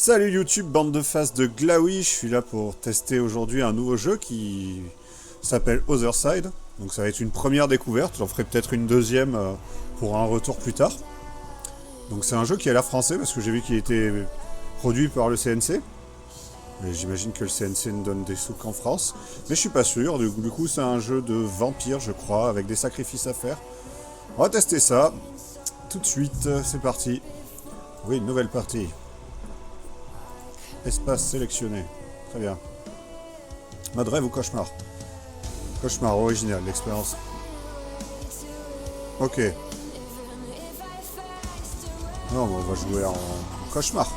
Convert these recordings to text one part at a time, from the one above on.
Salut YouTube, bande de faces de Glaoui, je suis là pour tester aujourd'hui un nouveau jeu qui s'appelle Otherside. Donc ça va être une première découverte, j'en ferai peut-être une deuxième pour un retour plus tard. Donc c'est un jeu qui a l'air français parce que j'ai vu qu'il était produit par le CNC. Mais j'imagine que le CNC ne donne des sous qu'en France. Mais je suis pas sûr, du coup c'est un jeu de vampire je crois, avec des sacrifices à faire. On va tester ça, tout de suite, c'est parti. Oui, une nouvelle partie. Espace sélectionné. Très bien. Mode rêve ou cauchemar? Cauchemar original, l'expérience. Ok. Non, mais on va jouer en cauchemar.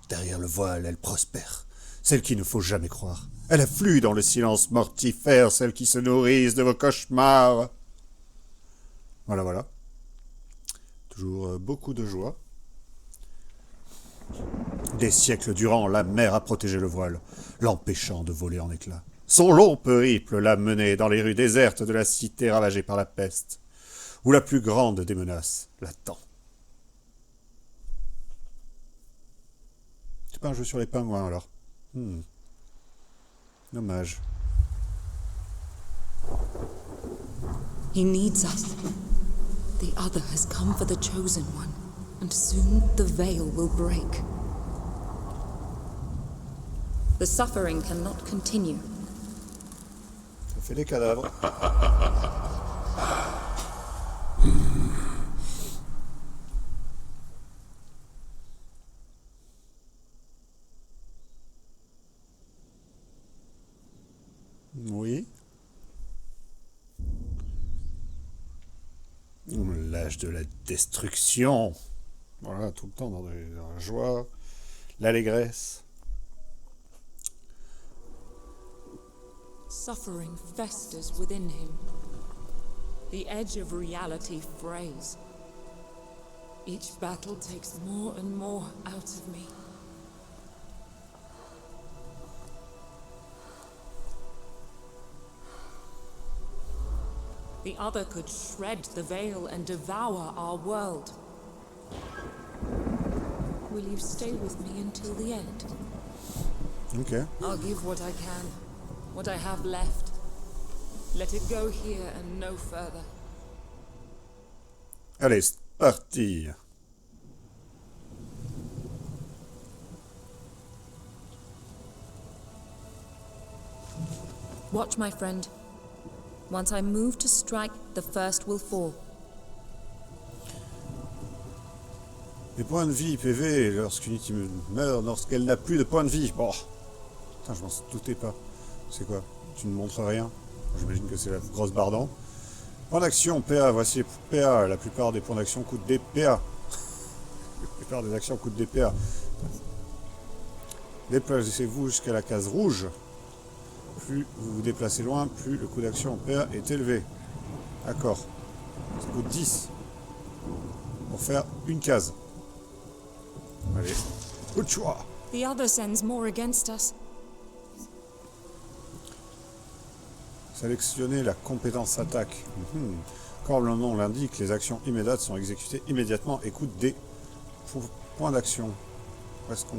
Derrière le voile, elle prospère. Celle qu'il ne faut jamais croire. Elle afflue dans le silence mortifère, celle qui se nourrissent de vos cauchemars. Voilà, voilà. Toujours beaucoup de joie. Des siècles durant, la mer a protégé le voile, l'empêchant de voler en éclats. Son long périple l'a mené dans les rues désertes de la cité ravagée par la peste, où la plus grande des menaces l'attend. C'est pas un jeu sur les pingouins, alors. Dommage. He needs us. The other has come for the chosen one, and soon the veil will break. The suffering cannot continue. Ça fait des cadavres. Oui. L'âge de la destruction. Voilà, tout le temps dans la joie, l'allégresse. Suffering festers within him. The edge of reality frays. Each battle takes more and more out of me. The other could shred the veil and devour our world. Will you stay with me until the end? Ok. I'll give what I can, what I have left. Let it go here and no further. Allez, c'est parti. Watch, my friend. Once I move to strike, the first will fall. Les points de vie, PV, lorsqu'Unity meurt, lorsqu'elle n'a plus de points de vie. Bon. Putain, je m'en doutais pas. C'est quoi? Tu ne montres rien? J'imagine que c'est la grosse barre d'an. Point d'action, PA, voici les PA. La plupart des points d'action coûtent des PA. La plupart des actions coûtent des PA. Déplacez-vous jusqu'à la case rouge. Plus vous vous déplacez loin, plus le coût d'action en PA est élevé. D'accord. Ça coûte 10. Pour faire une case. Allez. Coup de choix. The other sends more against us. Sélectionnez la compétence attaque. Comme le nom l'indique, les actions immédiates sont exécutées immédiatement et coûtent des points d'action. Où est-ce qu'on...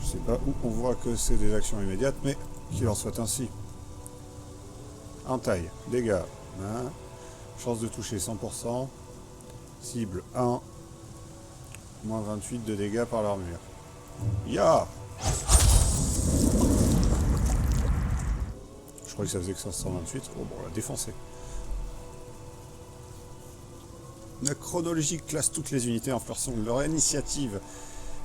Je sais pas où on voit que c'est des actions immédiates, mais qu'il en soit ainsi. Entaille, dégâts, hein. Chance de toucher 100%, cible 1, moins 28 de dégâts par l'armure. Ya! Je crois que ça faisait que 128. Oh bon, on l'a défoncé. La chronologie classe toutes les unités en fonction de leur initiative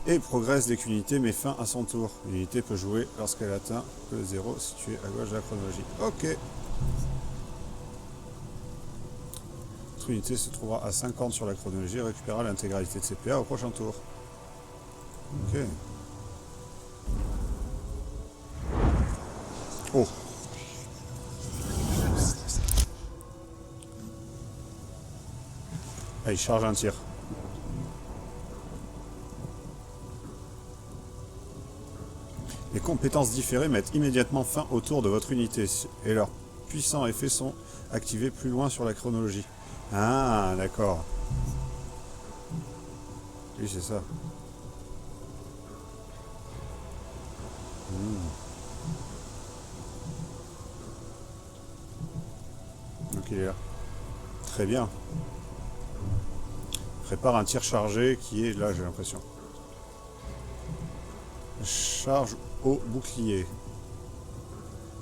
et progresse dès qu'une unité met fin à son tour. L'unité peut jouer lorsqu'elle atteint le 0 situé à gauche de la chronologie. Ok. Votre unité se trouvera à 50 sur la chronologie et récupérera l'intégralité de ses PA au prochain tour. Ok. Oh. Ah, il charge un tir. Les compétences différées mettent immédiatement fin au tour de votre unité et leur puissants effets sont activés plus loin sur la chronologie. Ah, d'accord. Oui, c'est ça. Donc il est là. Très bien. Prépare un tir chargé qui est là, j'ai l'impression. Charge au bouclier.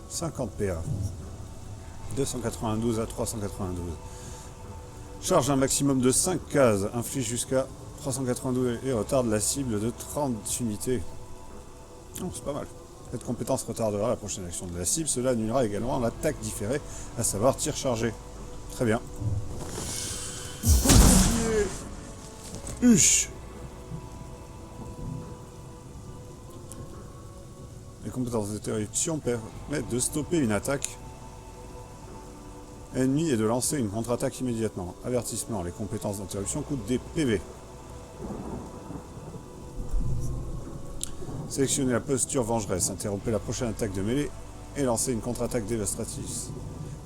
50 PA. 292 à 392. Charge un maximum de 5 cases. Inflige jusqu'à 392 et retarde la cible de 30 unités. Oh, c'est pas mal. Cette compétence retardera la prochaine action de la cible. Cela annulera également l'attaque différée, à savoir tir chargé. Très bien. Huch. Les compétences d'interruption permettent de stopper une attaque ennemie et de lancer une contre-attaque immédiatement. Avertissement, les compétences d'interruption coûtent des PV. Sélectionnez la posture vengeresse, interrompez la prochaine attaque de mêlée et lancez une contre-attaque dévastatrice.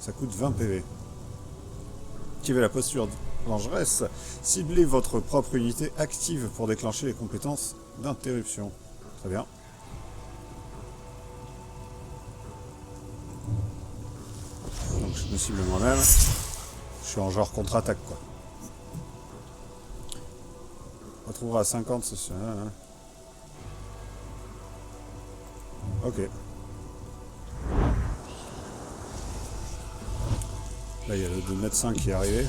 Ça coûte 20 PV. Activez la posture vengeresse, ciblez votre propre unité active pour déclencher les compétences d'interruption. Très bien. Donc je me cible moi-même. Je suis en genre contre-attaque quoi. On retrouvera à 50 c'est ça. Hein. Ok. Là il y a le médecin qui est arrivé.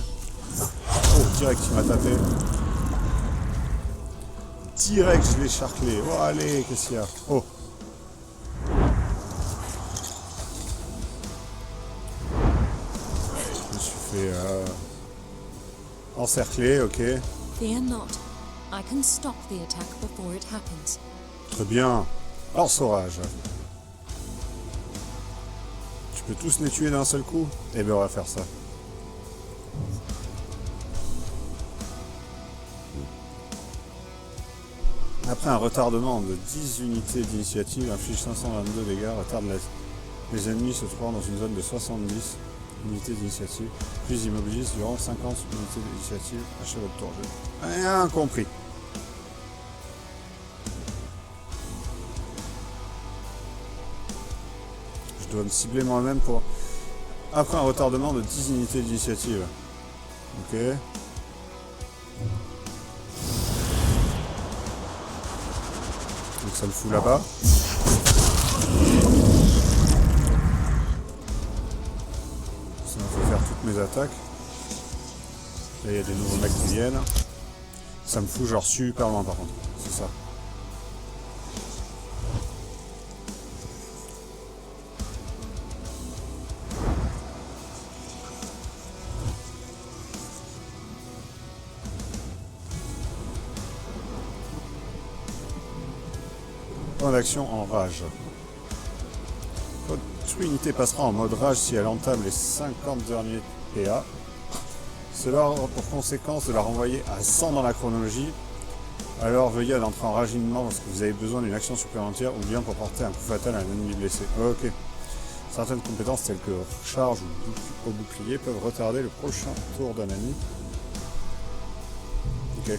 Oh, direct il m'a tapé. Direct je l'ai charclé. Oh allez, qu'est-ce qu'il y a? Oh. Je me suis fait encercler, ok. Fear not. I can stop the attack before it happens. Très bien. Alors saurage. Tu peux tous les tuer d'un seul coup? Eh bien on va faire ça. Après un retardement de 10 unités d'initiative, inflige 522 dégâts, retarde les ennemis se trouvant dans une zone de 70 unités d'initiative, puis immobilise durant 50 unités d'initiative à chaque tour. Rien compris. Je dois me cibler moi-même pour... Après un retardement de 10 unités d'initiative. Ok. Donc ça me fout là-bas. Ça me fait faire toutes mes attaques. Là il y a des nouveaux mecs qui viennent. Ça me fout genre super loin par contre. C'est ça. Point d'action en rage. Votre unité passera en mode rage si elle entame les 50 derniers PA. Cela aura pour conséquence de la renvoyer à 100 dans la chronologie. Alors veuillez entrer en rage immédiatement parce que vous avez besoin d'une action supplémentaire ou bien pour porter un coup fatal à un ennemi blessé. Ok. Certaines compétences telles que charge ou au bouclier peuvent retarder le prochain tour d'un ennemi. Ok.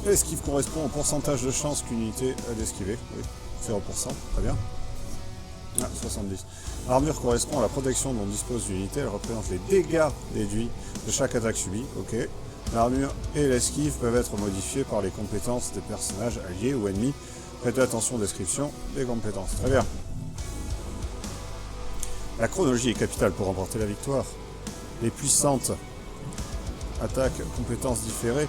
L'esquive correspond au pourcentage de chance qu'une unité a d'esquiver. Oui, 0%, très bien. Ah, 70. L'armure correspond à la protection dont dispose l'unité. Elle représente les dégâts déduits de chaque attaque subie. Ok. L'armure et l'esquive peuvent être modifiées par les compétences des personnages alliés ou ennemis. Prêtez attention aux descriptions des compétences. Très bien. La chronologie est capitale pour remporter la victoire. Les puissantes attaques, compétences différées,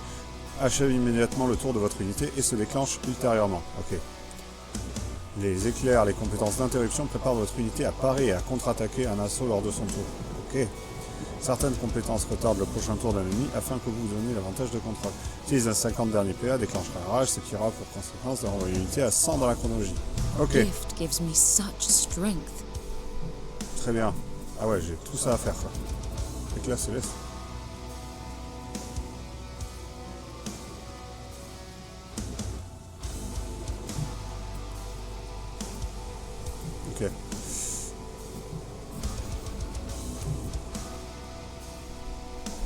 achève immédiatement le tour de votre unité et se déclenche ultérieurement. Ok. Les éclairs, les compétences d'interruption préparent votre unité à parer et à contre-attaquer un assaut lors de son tour. Ok. Certaines compétences retardent le prochain tour d'un ennemi afin que vous donniez l'avantage de contrôle. Utilise un 50 dernier PA, déclenchera la rage, ce qui aura pour conséquence de renvoyer l'unité à 100 dans la chronologie. Ok. Gift gives me such strength. Très bien. Ah ouais, j'ai tout ça à faire quoi. Éclat céleste.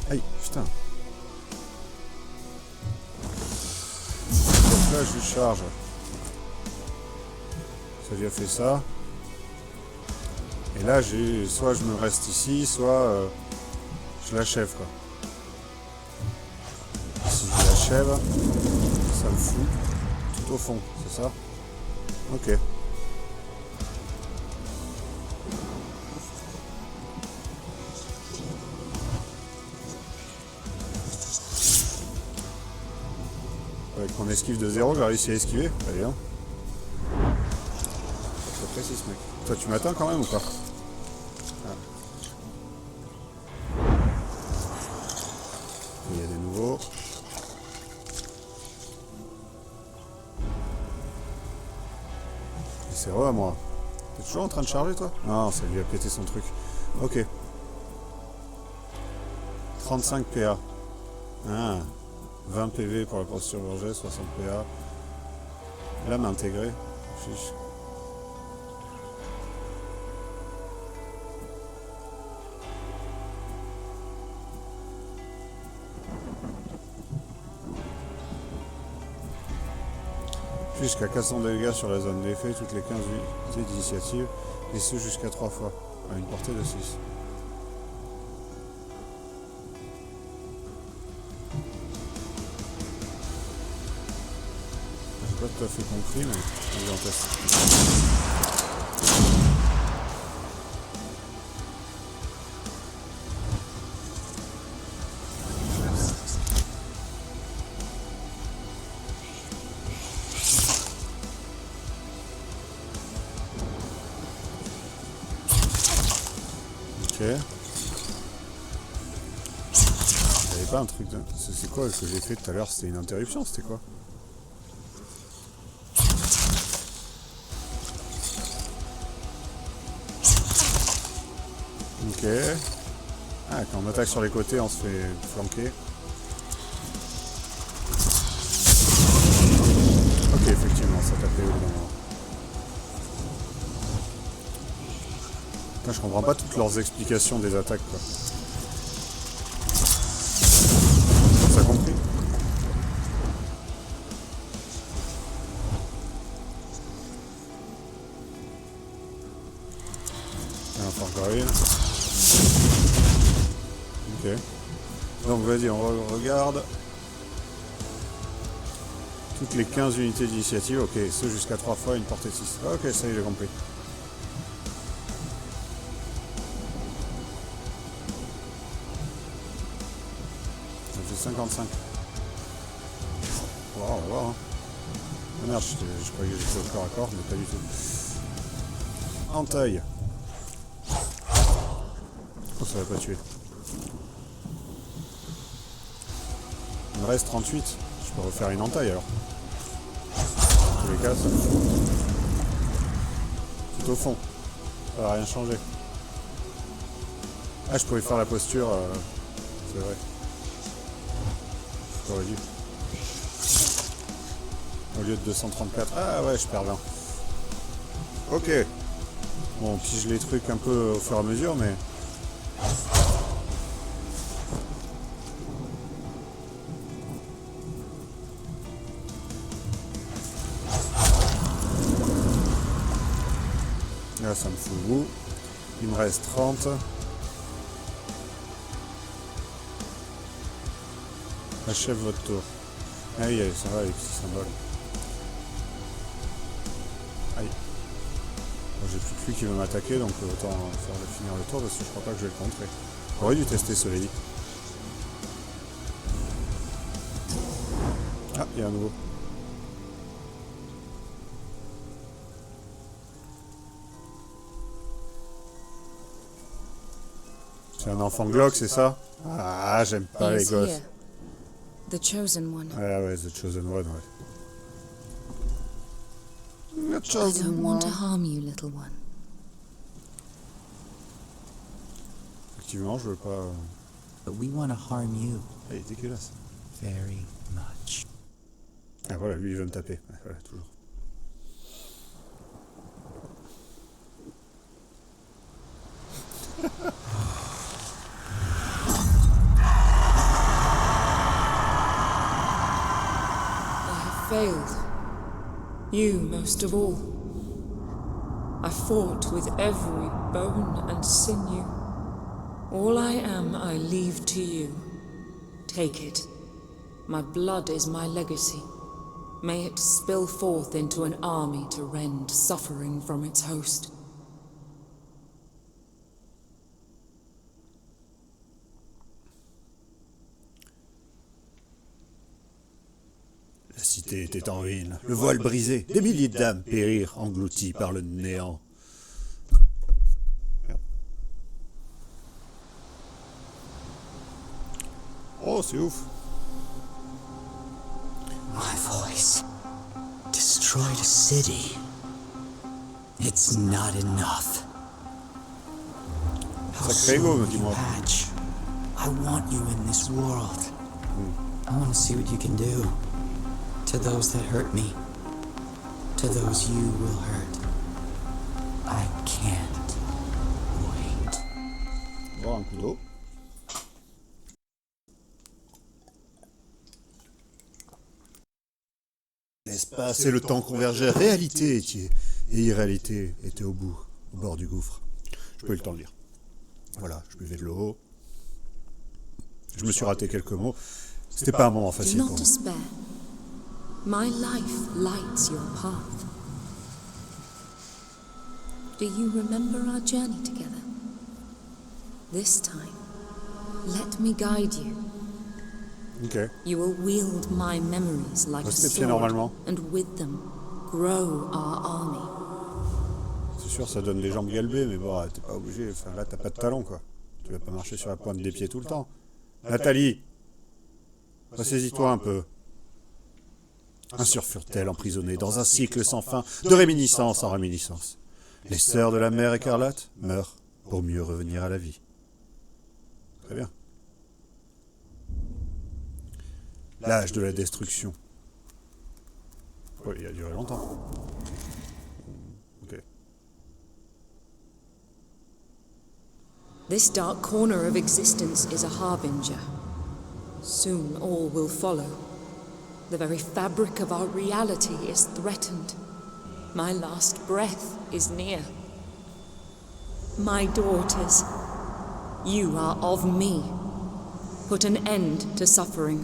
Aïe, putain. Donc là, je lui charge. Ça lui a fait ça. Et là, j'ai soit je me reste ici, soit je l'achève, quoi. Si je l'achève, ça me fout tout au fond, c'est ça? Ok. Avec mon esquive de 0, j'ai réussi à esquiver. Allez, hein. C'est précis, ce mec. Toi, tu m'atteins quand même ou pas? Ah. Il y a des nouveaux. C'est vrai, moi. T'es toujours en train de charger, toi? Non, ça lui a pété son truc. Ok. 35 PA. Ah. 20 PV pour la posture Bourget, 60 PA. Lame intégrée. Fiche. Jusqu'à 400 dégâts sur la zone d'effet, toutes les 15 unités d'initiative, et ce jusqu'à 3 fois, à une portée de 6. J'ai pas tout à fait compris, mais on teste. Ok. Il n'y avait pas un truc de... C'est quoi ce que j'ai fait tout à l'heure? C'était une interruption, c'était quoi? Ok. Ah, quand on attaque sur les côtés, on se fait flanquer. Ok, effectivement, ça tapait au bon moment. Putain, je comprends pas toutes leurs explications des attaques, quoi. T'as compris? Un Fargarine. Ok. Donc vas-y, on regarde. Toutes les 15 unités d'initiative, ok, ce jusqu'à 3 fois une portée de 6. Ok, ça y est, j'ai compris. Ça fait 55. Wow, on va voir. Hein. Ah merde, je croyais que j'étais au corps à corps, mais pas du tout. Entaille. Oh, ça va pas tuer. Il me reste 38. Je peux refaire une entaille alors. Dans tous les cas, ça me fout. Tout au fond. Ça va rien changer. Ah, je pouvais faire la posture. C'est vrai. J'aurais dû. Au lieu de 234. Ah ouais, je perds 20. Ok. Bon, on pige les trucs un peu au fur et à mesure, mais... Là, ça me fout le bout. Il me reste 30. Achève votre tour. Aïe, aïe, ça va les petits symboles. Aïe. Bon, j'ai plus que lui qui veut m'attaquer, donc autant finir le tour parce que je crois pas que je vais le contrer. J'aurais dû tester cela dit. Ah, il y a un nouveau. C'est un enfant Glock, c'est ça? Ah, j'aime pas les gosses. Here. The chosen one. Ah ouais, The Chosen One, ouais. The I Chosen don't want to One. harm you, little one. Effectivement, je veux pas... But we want to harm you Ah, il est dégueulasse. very much. Ah voilà, lui il veut me taper. Ouais, voilà, toujours. failed. You most of all. I fought with every bone and sinew. All I am, I leave to you. Take it. My blood is my legacy. May it spill forth into an army to rend suffering from its host. La cité était en ruine, le voile brisé, des milliers d'âmes périrent, englouties par le néant. Merde. Oh, c'est ouf. My voice destroyed a city. It's not enough. How Sacré ego, soon will you dis-moi. hatch? I want you in this world. I want to see what you can do. To those that hurt me. To those you will hurt. I can't wait. Bon, un coup d'eau. L'espace et le temps convergeaient, réalité et irréalité étaient au bord du gouffre. Je peux eu le temps de lire. Voilà, je buvais de l'eau. Je me suis raté quelques mots. C'était pas un moment Do facile pour not moi. despair. My life lights your path. Do you remember our journey together? This time, let me guide you. Ok. You will wield my memories like a Restez pieds sword, normalement. and with them, grow our army. C'est sûr, ça donne des jambes galbées, mais bon, t'es pas obligé. Enfin, là, t'as pas de talon, quoi. Tu vas pas marcher sur la pointe des pieds tout le temps. Nathalie, ressaisis-toi un peu. Ainsi furent-elles emprisonnées dans un cycle sans fin, de réminiscence en réminiscence. Les sœurs de la mer écarlate meurent pour mieux revenir à la vie. Très bien. L'âge de la destruction. Oui, il a duré longtemps. Ok. This dark corner of existence is a harbinger. Soon all will follow. The very fabric of our reality is threatened. My last breath is near. My daughters, you are of me. Put an end to suffering.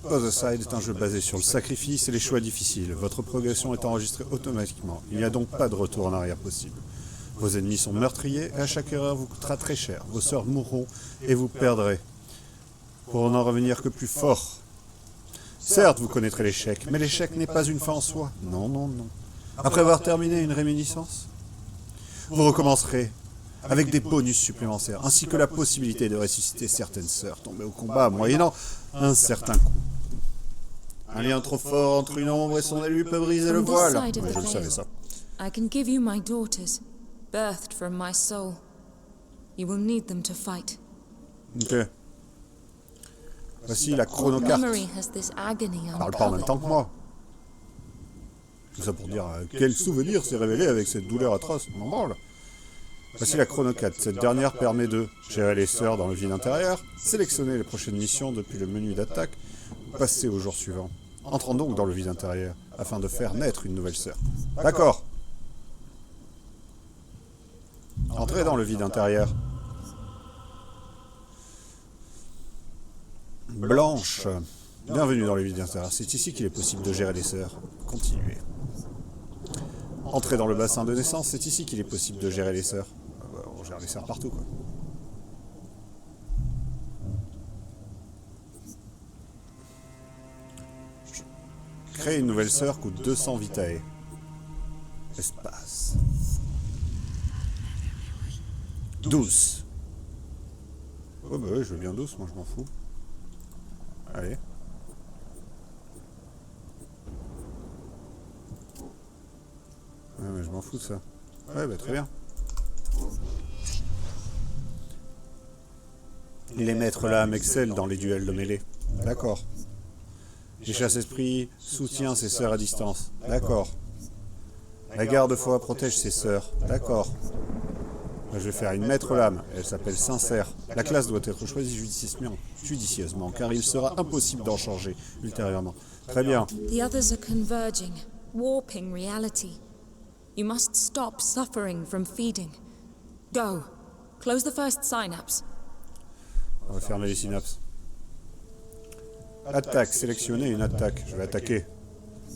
Otherside est un jeu basé sur le sacrifice et les choix difficiles. Votre progression est enregistrée automatiquement. Il n'y a donc pas de retour en arrière possible. Vos ennemis sont meurtriers et à chaque erreur vous coûtera très cher. Vos sœurs mourront et vous perdrez. Pour n'en revenir que plus fort. Certes, vous connaîtrez l'échec, mais l'échec n'est pas une fin en soi. Non, non, non. Après avoir terminé une réminiscence, vous recommencerez avec des bonus supplémentaires, ainsi que la possibilité de ressusciter certaines sœurs tombées au combat, moyennant un certain coût. Un lien trop fort entre une ombre et son élu peut briser le From this voile. side of Ouais, the je le savais veil, ça. I can give you my daughters, birthed from my soul. You will need them to fight. Ok. Voici la chronocarte. Memory has this agony Parle pas en même temps que moi. Tout ça pour dire quel souvenir s'est révélé avec cette douleur atroce. M'en branle. Voici la chronocarte. Cette dernière permet de gérer les sœurs dans le vide intérieur, sélectionner les prochaines missions depuis le menu d'attaque, ou passer au jour suivant. Entrons donc dans le vide intérieur, afin de faire naître une nouvelle sœur. D'accord. Entrez dans le vide intérieur. Blanche. Bienvenue dans le vide intérieur. C'est ici qu'il est possible de gérer les sœurs. Continuez. Entrez dans le bassin de naissance. C'est ici qu'il est possible de gérer les sœurs. On gère les sœurs partout, quoi. Créer une nouvelle sœur coûte 200 vitae. Espace. 12. Oh bah oui, je veux bien 12, moi je m'en fous. Allez. Ouais, mais je m'en fous de ça. Ouais, bah très bien. Les maîtres l'âme excellent dans les duels de mêlée. D'accord. Les chasse-esprits soutient ses sœurs à distance. D'accord. La garde-foi protège ses sœurs. D'accord. Là, je vais faire une maître lame. Elle s'appelle sincère. La classe doit être choisie judicieusement, car il sera impossible d'en changer ultérieurement. Très bien. The others are converging, warping reality. You must stop suffering from feeding. Go. Close the first synapse. On va fermer les synapses. Attaque. Sélectionner une attaque. Je vais attaquer.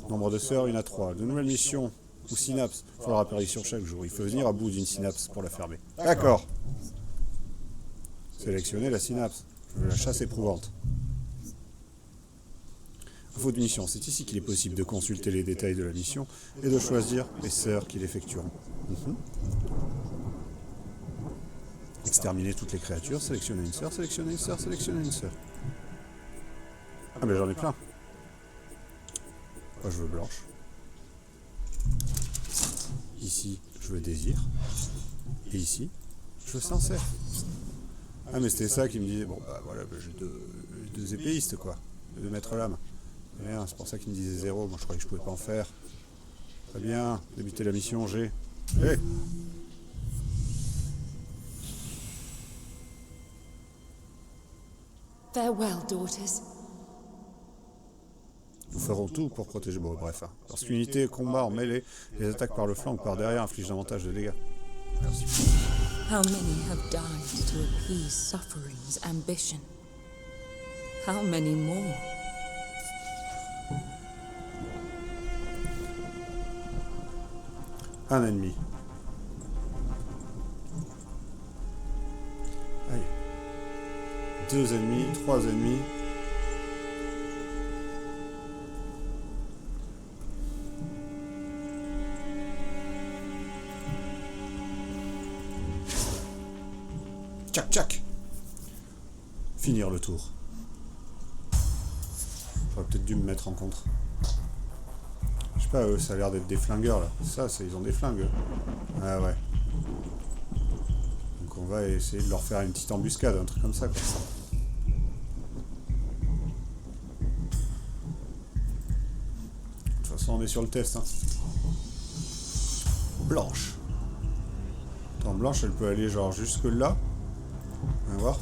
Nombre de sœurs, il y en a 3. De nouvelles missions ou synapses font leur apparition chaque jour. Il faut venir à bout d'une synapse pour la fermer. D'accord. Sélectionner la synapse. Je veux la chasse éprouvante. Info de mission. C'est ici qu'il est possible de consulter les détails de la mission et de choisir les sœurs qui l'effectueront. Exterminer toutes les créatures. Sélectionner une sœur, sélectionner une sœur, sélectionner une sœur. Ah mais j'en ai plein. Moi je veux blanche. Ici, je veux désir. Et ici, je veux sincère. Ah mais c'était ça qui me disait, bon bah voilà, bah, j'ai deux épéistes quoi. 2 maîtres lames. Bien, c'est pour ça qu'il me disait 0, moi je croyais que je pouvais pas en faire. Très bien, débuter la mission, j'ai. Farewell, daughters. Nous ferons tout pour protéger. Bon, bref. Hein. Lorsqu'une unité combat en mêlée, les attaques par le flanc ou par derrière infligent davantage de dégâts. Merci. How many have died to appease suffering's ambition? How many more? Un ennemi. Aïe. 2 ennemis, 3 ennemis. Tchac, tchac. Finir le tour. J'aurais peut-être dû me mettre en contre. Je sais pas, eux, ça a l'air d'être des flingueurs, là. Ça, ils ont des flingues, eux. Ah ouais. Donc on va essayer de leur faire une petite embuscade, un truc comme ça, quoi. De toute façon, on est sur le test, hein. Blanche. Attends, Blanche, elle peut aller, genre, jusque là. On va voir.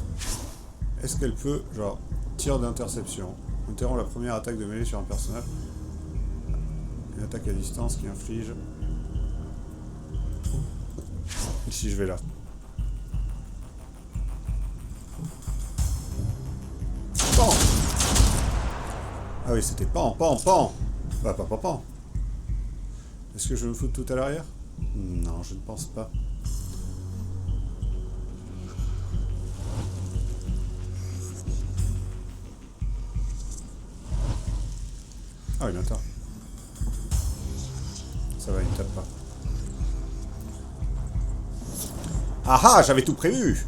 Est-ce qu'elle peut, genre, tir d'interception. Interrompt la première attaque de mêlée sur un personnage. Une attaque à distance qui inflige. Ici, je vais là. Pan. Ah oui, c'était pan. Bah, pas pan. Est-ce que je vais me foutre tout à l'arrière? Non, je ne pense pas. Ah, il m'attend. Ça va, il me tape pas. Ah ah, j'avais tout prévu.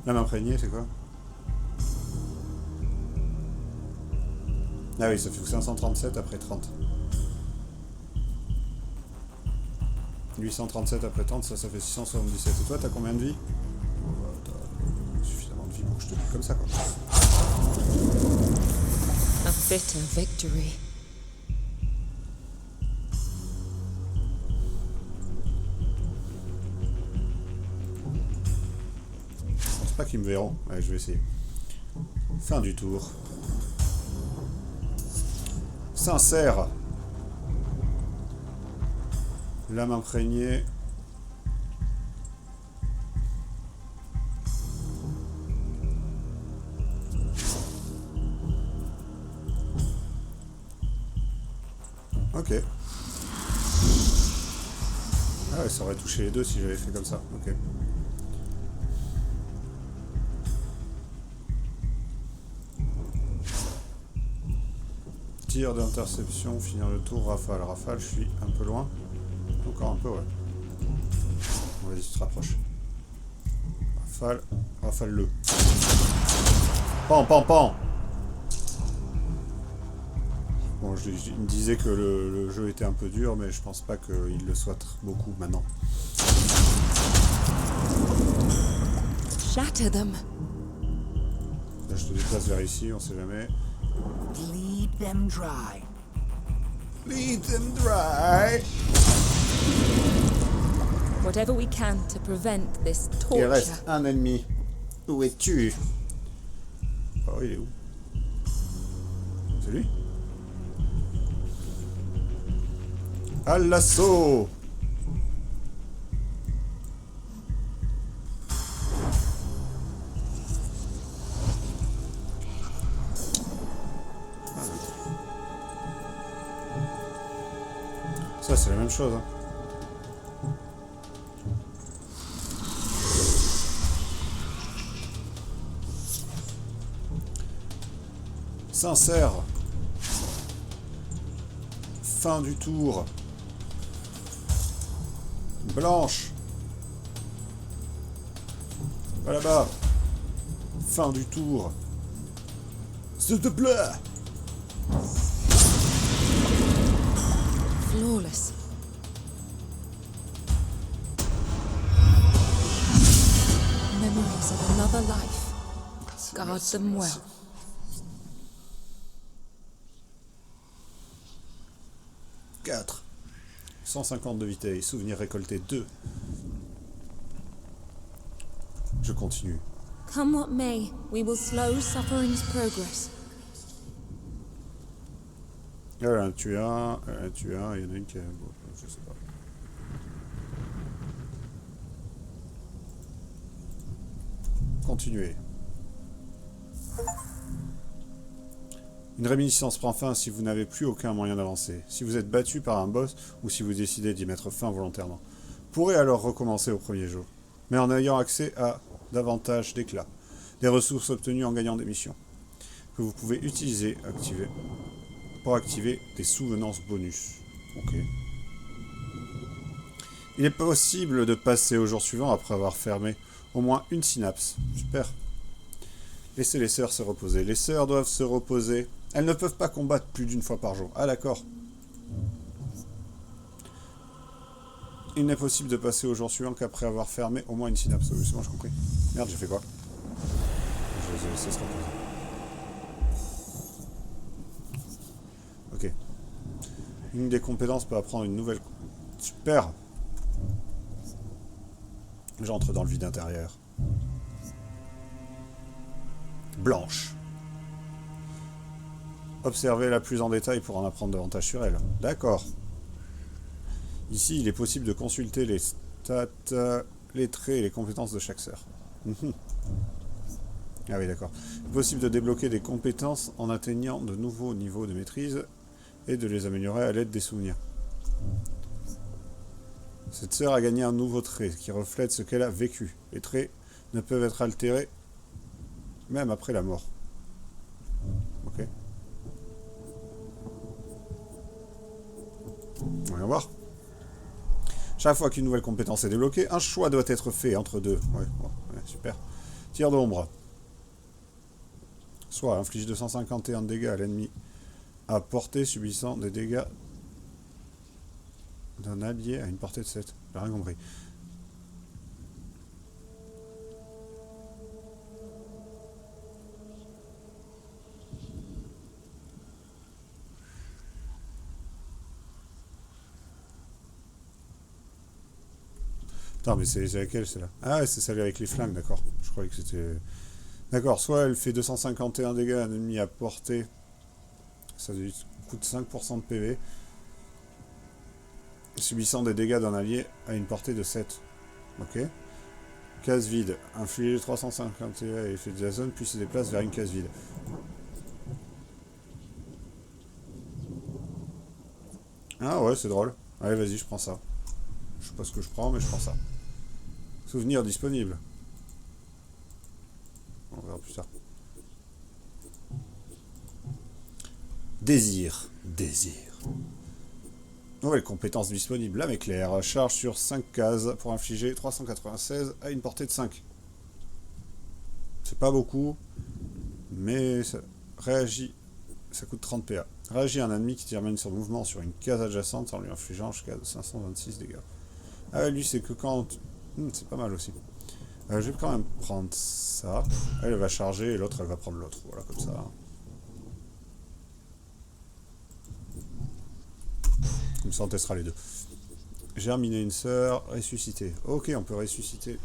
Lame imprégnée, c'est quoi? Ah oui, ça fait 537 après 30. 837 après 30, ça fait 677. Et toi, t'as combien de vie? T'as suffisamment de vie pour que je te tue comme ça, quoi. A bitter victory. Je pense pas qu'ils me verront. Ouais, je vais essayer. Fin du tour. Sincère. Lame imprégnée. Ok. Ah ouais, ça aurait touché les deux si j'avais fait comme ça. Ok. Tir d'interception, finir le tour, rafale. Rafale, je suis un peu loin. Encore un peu, ouais. Bon, vas-y, tu te rapproches. Rafale. Rafale-le. Pan. Bon, je me disais que le jeu était un peu dur, mais je pense pas qu'il le soit beaucoup maintenant. Shatter them. Là, je te déplace vers ici, on sait jamais. Bleed them dry. Bleed them dry. whatever we can to prevent this Il torture. reste un ennemi. Où es-tu? Oh, il est où? C'est lui? À l'assaut! Ça, c'est la même chose. Hein. Sincère. Fin du tour. Blanche. Va là-bas. Fin du tour. S'il te plaît. Flawless. Memories of another life. Guard them well. Quatre. 150 de vitesse. Souvenirs récoltés 2. Je continue. Come what may, we will slow suffering's progress. Voilà, tu as, il y en a une qui a... Bon, je sais pas. Continuez. Une réminiscence prend fin si vous n'avez plus aucun moyen d'avancer. Si vous êtes battu par un boss ou si vous décidez d'y mettre fin volontairement. Vous pourrez alors recommencer au premier jour, mais en ayant accès à davantage d'éclats, des ressources obtenues en gagnant des missions, que vous pouvez utiliser, activer, pour activer des souvenances bonus. Ok. Il est possible de passer au jour suivant après avoir fermé au moins une synapse. Super. Laissez les sœurs se reposer. Les sœurs doivent se reposer. Elles ne peuvent pas combattre plus d'une fois par jour. Ah d'accord. Il n'est possible de passer au jour suivant qu'après avoir fermé au moins une synapse. Oui, c'est bon, j'ai compris. Merde, j'ai fait quoi? Je vais laisser se reposer. Ok. Une des compétences peut apprendre une nouvelle... Super. J'entre dans le vide intérieur. Blanche. Observez-la plus en détail pour en apprendre davantage sur elle. D'accord. Ici, il est possible de consulter les stats, les traits et les compétences de chaque sœur. Ah oui, d'accord. Il est possible de débloquer des compétences en atteignant de nouveaux niveaux de maîtrise et de les améliorer à l'aide des souvenirs. Cette sœur a gagné un nouveau trait qui reflète ce qu'elle a vécu. Les traits ne peuvent être altérés même après la mort. Ok. Voyons voir. Chaque fois qu'une nouvelle compétence est débloquée, un choix doit être fait entre deux. Ouais, super. Tir d'ombre. Soit inflige 251 de dégâts à l'ennemi à portée subissant des dégâts d'un allié à une portée de 7. J'ai rien compris. Attends, mais c'est laquelle, celle-là? Ah ouais, c'est celle avec les flingues, d'accord. Je croyais que c'était... D'accord, soit elle fait 251 dégâts à un ennemi à portée. Ça lui coûte 5% de PV. Subissant des dégâts d'un allié à une portée de 7. Ok. Case vide. Infliger 351 à l'effet de la zone, puis se déplace vers une case vide. Ah ouais, c'est drôle. Allez, vas-y, je prends ça. Je sais pas ce que je prends, mais je prends ça. Souvenir disponible. On verra plus tard. Désir. Désir. Nouvelle compétence disponible. Lame éclair. Charge sur 5 cases pour infliger 396 à une portée de 5. C'est pas beaucoup, mais ça réagit. Ça coûte 30 PA. Réagit à un ennemi qui termine son mouvement sur une case adjacente en lui infligeant jusqu'à 526 dégâts. Ah, lui, c'est que quand... c'est pas mal aussi. Je vais quand même prendre ça. Elle va charger et l'autre, elle va prendre l'autre. Voilà, comme ça. Comme ça, on testera les deux. Germiner une sœur, ressusciter. Ok, on peut ressusciter.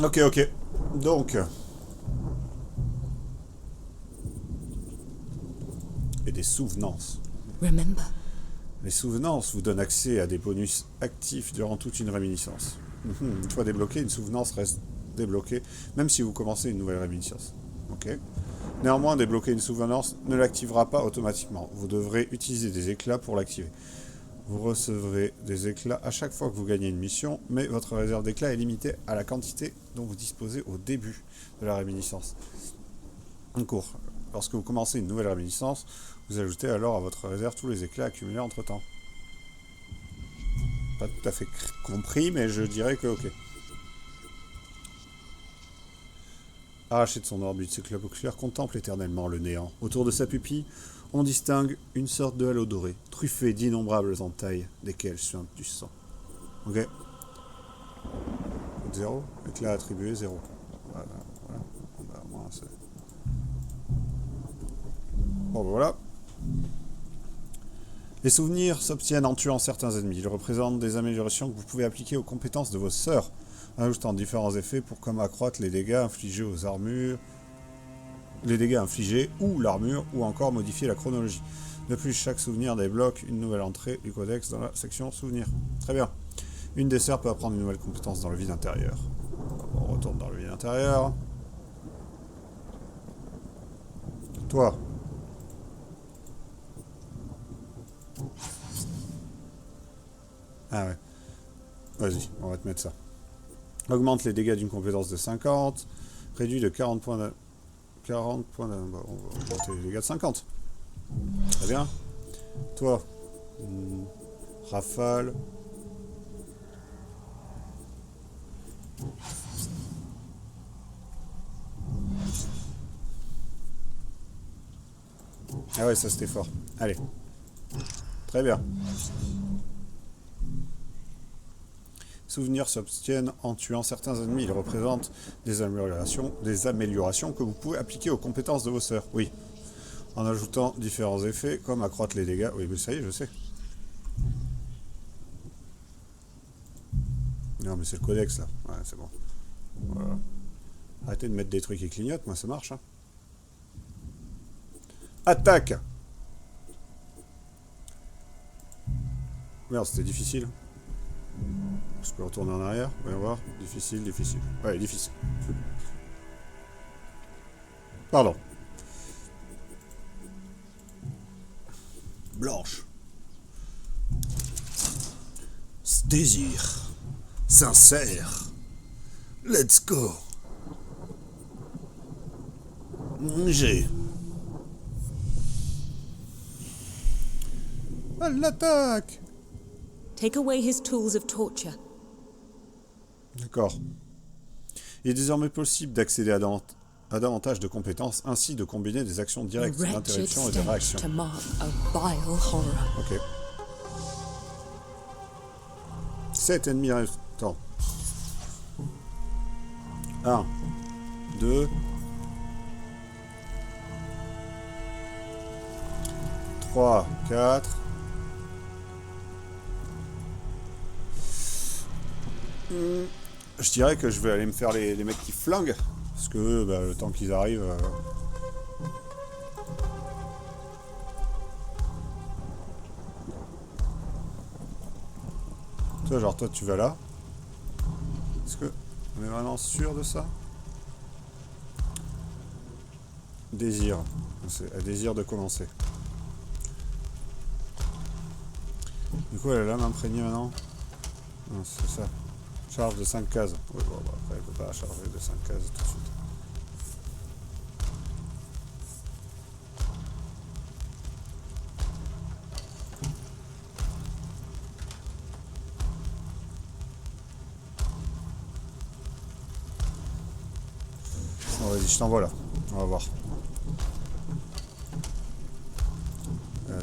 Ok, ok. Donc. Et des souvenances. Remember. Les souvenances vous donnent accès à des bonus actifs durant toute une réminiscence. Une fois débloqué, une souvenance reste débloquée, même si vous commencez une nouvelle réminiscence. Ok. Néanmoins, débloquer une souvenance ne l'activera pas automatiquement. Vous devrez utiliser des éclats pour l'activer. Vous recevrez des éclats à chaque fois que vous gagnez une mission, mais votre réserve d'éclats est limitée à la quantité dont vous disposez au début de la réminiscence. En cours. Lorsque vous commencez une nouvelle réminiscence, vous ajoutez alors à votre réserve tous les éclats accumulés entre-temps. Pas tout à fait compris, mais je dirais que ok. Arraché de son orbite, ce globe oculaire contemple éternellement le néant. Autour de sa pupille, on distingue une sorte de halo doré, truffé d'innombrables entailles, desquelles suinte du sang. Ok. 0. Éclat attribué 0. Voilà. Bah, moi, c'est... Bon, bah, voilà. Les souvenirs s'obtiennent en tuant certains ennemis. Ils représentent des améliorations que vous pouvez appliquer aux compétences de vos sœurs, en ajoutant différents effets pour comme accroître les dégâts infligés aux armures, les dégâts infligés ou l'armure, ou encore modifier la chronologie. De plus, chaque souvenir débloque une nouvelle entrée du codex dans la section souvenirs. Très bien. Une des sœurs peut apprendre une nouvelle compétence dans le vide intérieur. On retourne dans le vide intérieur. Toi. Ah ouais. Vas-y, on va te mettre ça. Augmente les dégâts d'une compétence de 50. Réduit de 40 points de... 40 points de... Bon, on va augmenter les dégâts de 50. Très bien. Toi. Rafale. Ah ouais, ça c'était fort. Allez. Très bien. Souvenirs s'obtiennent en tuant certains ennemis. Ils représentent des améliorations que vous pouvez appliquer aux compétences de vos sœurs. Oui. En ajoutant différents effets, comme accroître les dégâts. Oui, mais ça y est, je sais. Non, mais c'est le codex, là. Ouais, c'est bon. Voilà. Arrêtez de mettre des trucs qui clignotent, moi ça marche. Hein. Attaque! Merde, c'était difficile. Je peux retourner en arrière, voyons voir. Difficile, difficile. Ouais, difficile. Pardon. Blanche. Désir. Sincère. Let's go. J'ai. Elle l'attaque. Take away his tools of torture. D'accord. Il est désormais possible d'accéder à davantage de compétences, ainsi de combiner des actions directes d'interruption et de réaction. Ok. 7 ennemis restants. 1, 2, 3, 4. Je dirais que je vais aller me faire les mecs qui flinguent. Parce que bah, le temps qu'ils arrivent... Toi, genre, toi, tu vas là. Est-ce que on est vraiment sûr de ça? Désir. C'est un désir de commencer. Du coup, elle est là, m'imprégner maintenant. Non, c'est ça. Charge de 5 cases. Oui, bon, bah, après, elle ne peut pas charger de 5 cases tout de suite. Bon, vas-y, je t'envoie là. On va voir.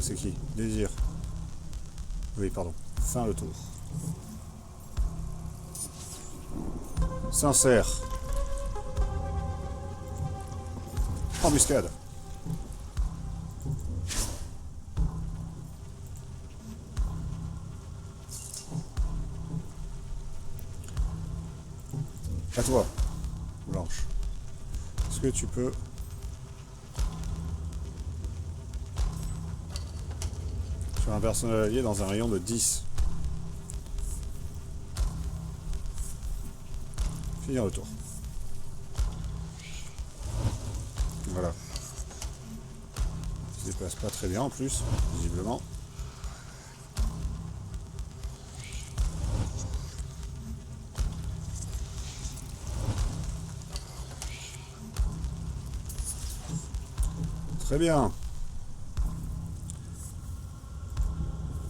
C'est qui? Désir. Oui, pardon. Fin le tour. Sincère. Embuscade. À toi, Blanche. Est-ce que tu peux... Sur un personnage allié dans un rayon de 10. Finir le tour. Voilà. Il se déplace pas très bien en plus, visiblement. Très bien.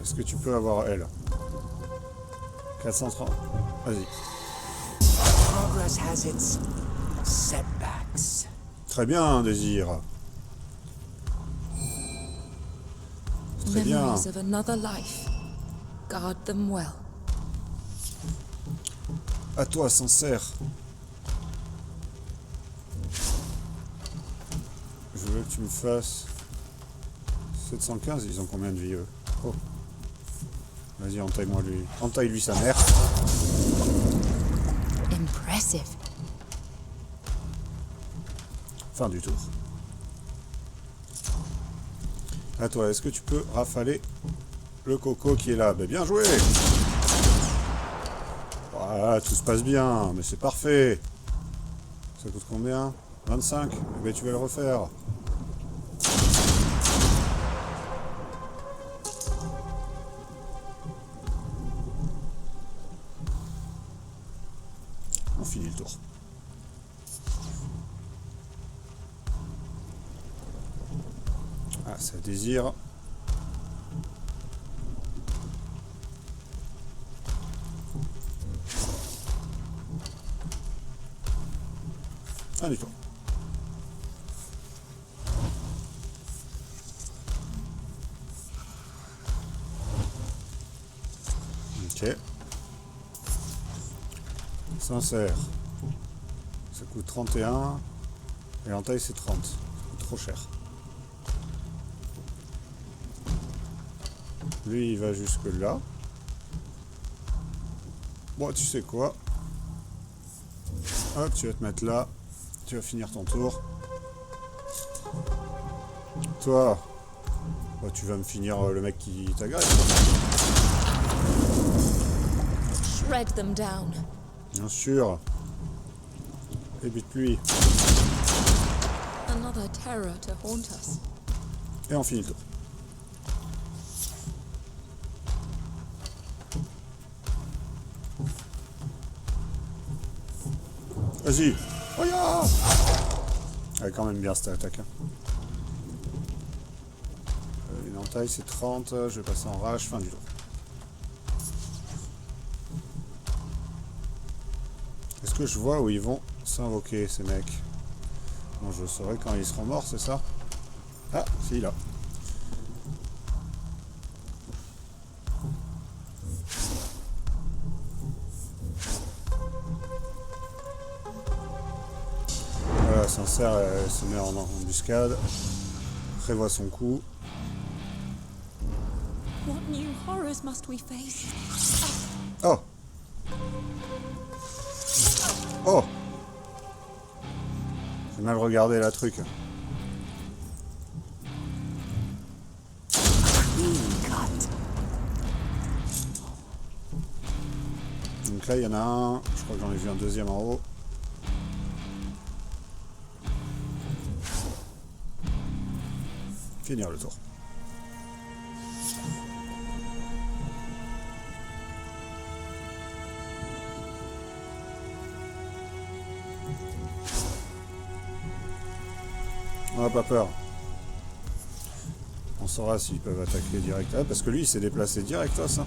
Est-ce que tu peux avoir elle? 430. Vas-y. Progress has its setbacks. Très bien, Désir. Très bien. Memories of another life. Guard them well. À toi, sincère. Je veux que tu me fasses 715. Ils ont combien de vie, eux? Oh. Vas-y, entaille-moi lui. Entaille-lui sa mère. Impressive. Fin du tour. À toi, est-ce que tu peux rafaler le coco qui est là? Ben, bien joué. Voilà, tout se passe bien, mais c'est parfait. Ça coûte combien? 25. Eh ben, tu vas le refaire. On finit le tour. Ah, ça désire. Ah, du tout. Ok. Sincère. Ça coûte 31. Et en taille, c'est 30. Ça coûte trop cher. Lui, il va jusque là. Bon, tu sais quoi? Hop, tu vas te mettre là. Tu vas finir ton tour. Toi, bah, tu vas me finir le mec qui t'agresse. Shred them down. Bien sûr. Évite-lui. Another terror to haunt us. Et on finit le tour. Vas-y. Oh ya! Elle est quand même bien cette attaque. Hein. Une entaille c'est 30. Je vais passer en rage. Fin du tour. Est-ce que je vois où ils vont s'invoquer ces mecs? Bon, je saurai quand ils seront morts, c'est ça? Ah, si, là. Voilà, sincère, elle se met en embuscade. Prévoit son coup. What new horrors must we face? Oh! Oh! J'ai mal regardé la truc. Donc là, il y en a un. Je crois que j'en ai vu un deuxième en haut. Finir le tour. On n'a pas peur. On saura s'ils peuvent attaquer direct. Ah, parce que lui, il s'est déplacé direct, ça.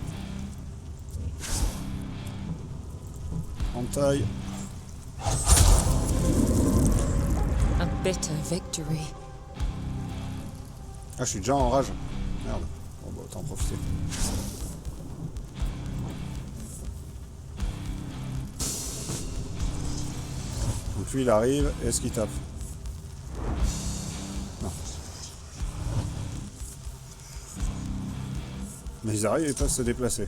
Entaille. A bitter victory. Ah, je suis déjà en rage. Merde. Bon, bah, autant en profiter. Donc lui, il arrive. Est-ce qu'il tape? Non. Mais ils arrivent et peuvent se déplacer.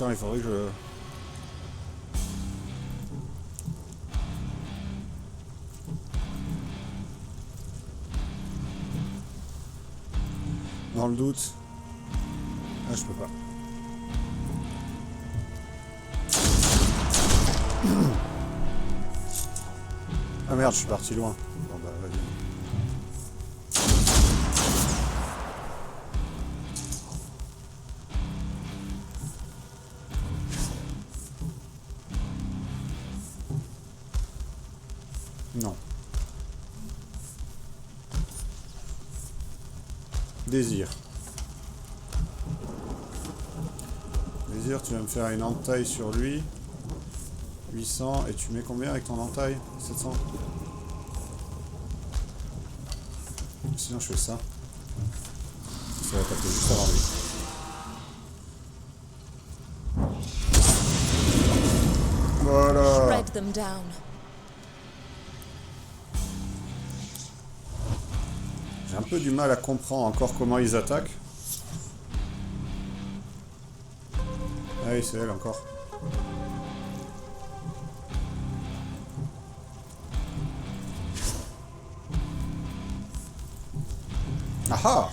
Tiens, il faudrait que je... Dans le doute... Ah, je peux pas. Ah merde, je suis parti loin. Bon bah, vas-y. Non. Désir. Désir, tu vas me faire une entaille sur lui. 800, et tu mets combien avec ton entaille? 700. Sinon je fais ça. Ça va taper juste avant lui. Voilà. Shred them down. J'ai un peu du mal à comprendre encore comment ils attaquent. Ah oui, c'est elle encore. Aha!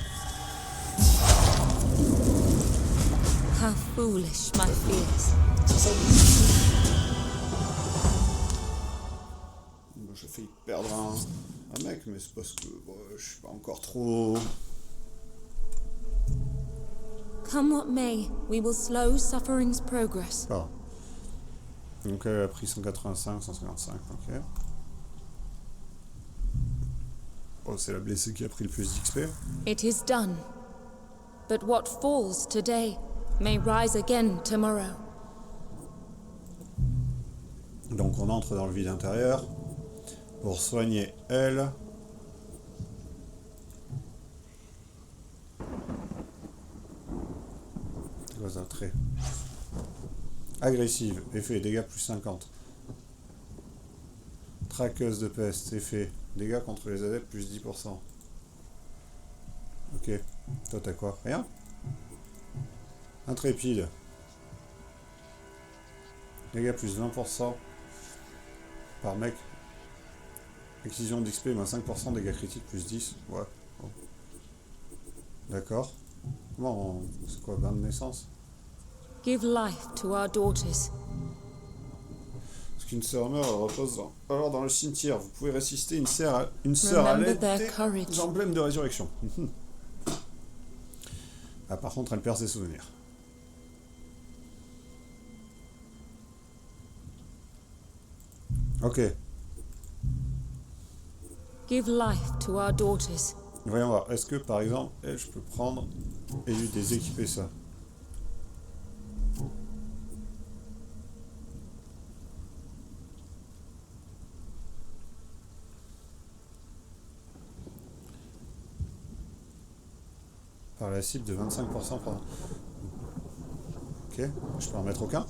How foolish my fears. Bon, j'ai failli perdre un mec, mais c'est parce que bon, je suis pas encore trop... Come what may, we will slow suffering's progress. Ah. Donc elle a pris 185, 155, ok. Oh, c'est la blessée qui a pris le plus d'XP. It is done. But what falls today may rise again tomorrow. Donc on entre dans le vide intérieur pour soigner elle. C'est quoi ça, trait? Agressive, effet, dégâts plus 50. Traqueuse de peste, effet, dégâts contre les adeptes plus 10%. Ok, toi t'as quoi? Rien? Intrépide. Dégâts plus 20% par mec. Excision d'XP moins 5%, dégâts critiques plus 10. Ouais. Bon. D'accord. Comment on... C'est quoi, bain de naissance? Give life to our daughters. Lorsqu'une sœur meurt, elle repose alors dans le cimetière. Vous pouvez résister une sœur à Remember l'aide their courage. des emblèmes de résurrection. Ah, par contre, elle perd ses souvenirs. Ok. Give life to our daughters. Voyons voir. Est-ce que, par exemple, elle, je peux prendre et lui déséquiper ça? Par la cible de 25% par... Ok, je peux en mettre aucun.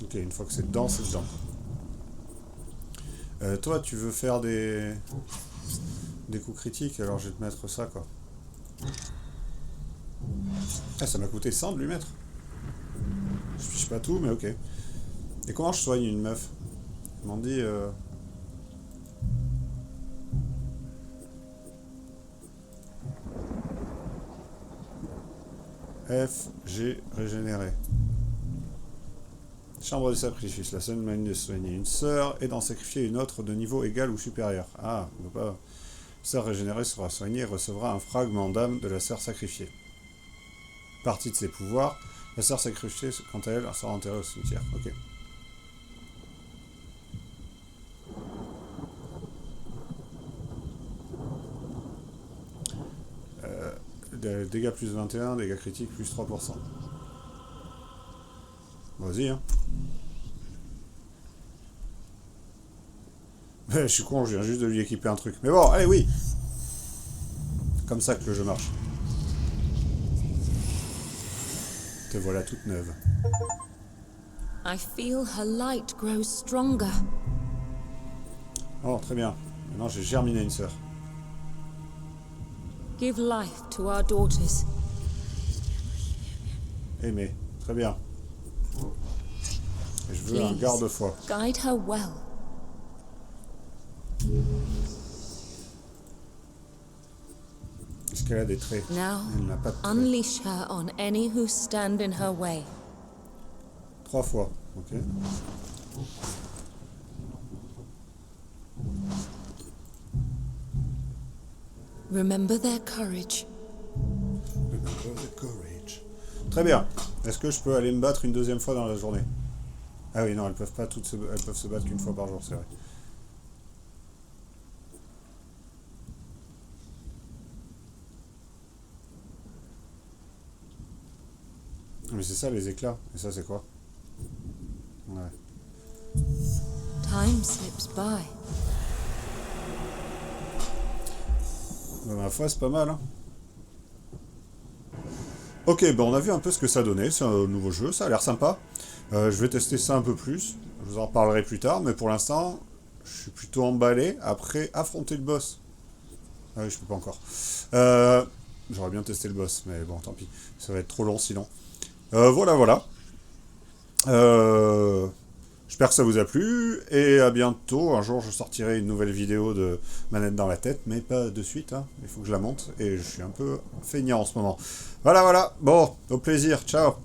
Ok, une fois que c'est dedans, c'est dedans. Toi, tu veux faire des coups critiques, alors je vais te mettre ça, quoi. Ah, ça m'a coûté 100 de lui mettre. Je fiche pas tout, mais ok. Et comment je soigne une meuf? Ils m'ont dit... F, G, régénéré. Chambre de sacrifice. La seule manière de soigner une sœur est d'en sacrifier une autre de niveau égal ou supérieur. Ah, on ne peut pas... Sœur régénérée sera soignée et recevra un fragment d'âme de la sœur sacrifiée. Partie de ses pouvoirs. La sœur sacrifiée, quant à elle, sera enterrée au cimetière. Ok. Dégâts plus 21, dégâts critiques plus 3%. Vas-y, hein. Je suis con, je viens juste de lui équiper un truc. Mais bon, allez, oui. Comme ça que le jeu marche. Te voilà toute neuve. I feel her light grows stronger. Oh, très bien. Non, j'ai germiné une sœur. Give life to our daughters. Aimé. Très bien. Et je veux un Please, garde-foi. guide her well. Est-ce qu'elle a des traits? Now, Elle n'a pas de traits. unleash her on any who stand in her way. 3 fois. Ok. Remember their courage. Remember the courage. Très bien. Est-ce que je peux aller me battre une deuxième fois dans la journée? Ah oui, non, elles peuvent pas toutes elles peuvent se battre qu'une fois par jour, c'est vrai. Mais c'est ça, les éclats. Et ça, c'est quoi? Ouais. Time slips by. Bah, ma foi, c'est pas mal, hein. Ok, bah on a vu un peu ce que ça donnait, c'est un nouveau jeu, ça a l'air sympa. Je vais tester ça un peu plus, je vous en reparlerai plus tard, mais pour l'instant, je suis plutôt emballé. Après, affronter le boss. Ah oui, je peux pas encore. J'aurais bien testé le boss, mais bon, tant pis. Ça va être trop long sinon. Voilà. J'espère que ça vous a plu, et à bientôt. Un jour, je sortirai une nouvelle vidéo de manette dans la tête, mais pas de suite, hein. Il faut que je la monte, et je suis un peu feignant en ce moment. Voilà. Bon, au plaisir, ciao.